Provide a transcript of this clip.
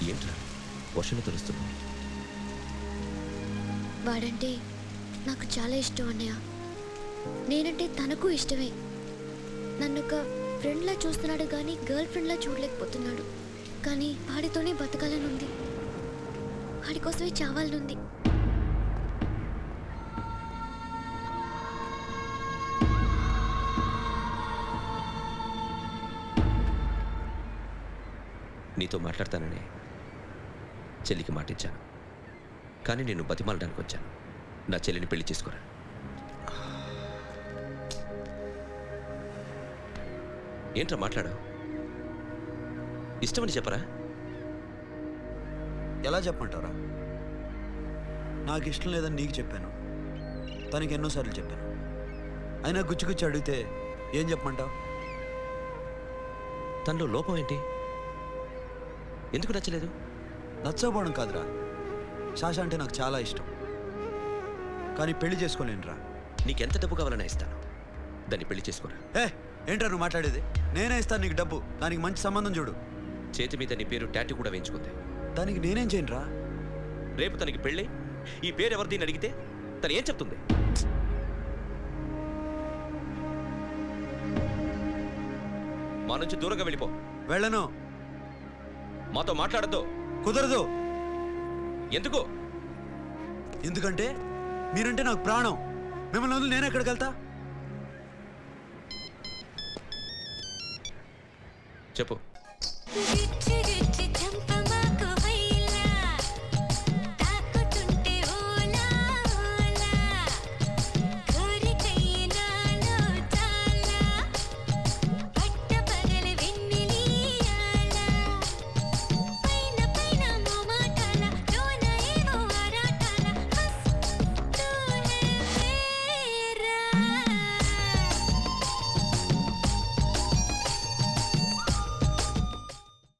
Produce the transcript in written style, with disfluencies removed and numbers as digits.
ఏంట్రా వర్షంలో తెలుస్తున్నావు? వాడంటే నాకు చాలా ఇష్టం అన్నయ్య. నేనంటే తనకు ఇష్టమే. నన్ను ఒక ఫ్రెండ్లా చూస్తున్నాడు కానీ గర్ల్ ఫ్రెండ్లా చూడలేకపోతున్నాడు. కానీ వాడితోనే బతకాలనుంది, వాడి కోసమే చావాలనుంది. నీతో మాట్లాడతానని చెల్లికి మాటిచ్చాను, కానీ నేను బతిమాలడానికి వచ్చాను. నా చెల్లిని పెళ్లి చేసుకోరా. ఏంట్రా మాట్లాడావు? ఇష్టమని చెప్పరా? ఎలా చెప్పమంటారా? నాకు ఇష్టం లేదని నీకు చెప్పాను, తనకి ఎన్నోసార్లు చెప్పాను. అయినా గుచ్చి అడిగితే ఏం చెప్పమంటావు? తనలో లోపం ఏంటి? ఎందుకు నచ్చలేదు? నచ్చకపోవడం కాదురా, శాష అంటే నాకు చాలా ఇష్టం, కానీ పెళ్లి చేసుకోలేనురా. నీకెంత డబ్బు కావాలన్నా ఇస్తాను, దాన్ని పెళ్లి చేసుకోరా. ఏంట్రా నువ్వు మాట్లాడేది? నేనే ఇస్తాను నీకు డబ్బు, దానికి మంచి సంబంధం చూడు. చేతి మీద నీ పేరు టాటూ కూడా వేయించుకుంది. దానికి నేనేం చేయనురా? రేపు తనకి పెళ్ళి ఈ పేరు ఎవరిది అడిగితే తను ఏం చెప్తుంది? మా నుంచి దూరంగా వెళ్ళిపో. వెళ్ళను. మాతో మాట్లాడద్దు. కుదరదు. ఎందుకు? ఎందుకంటే మీరంటే నాకు ప్రాణం. మిమ్మల్ని వదిలి నేను ఎక్కడికి వెళ్తా? చెప్పు.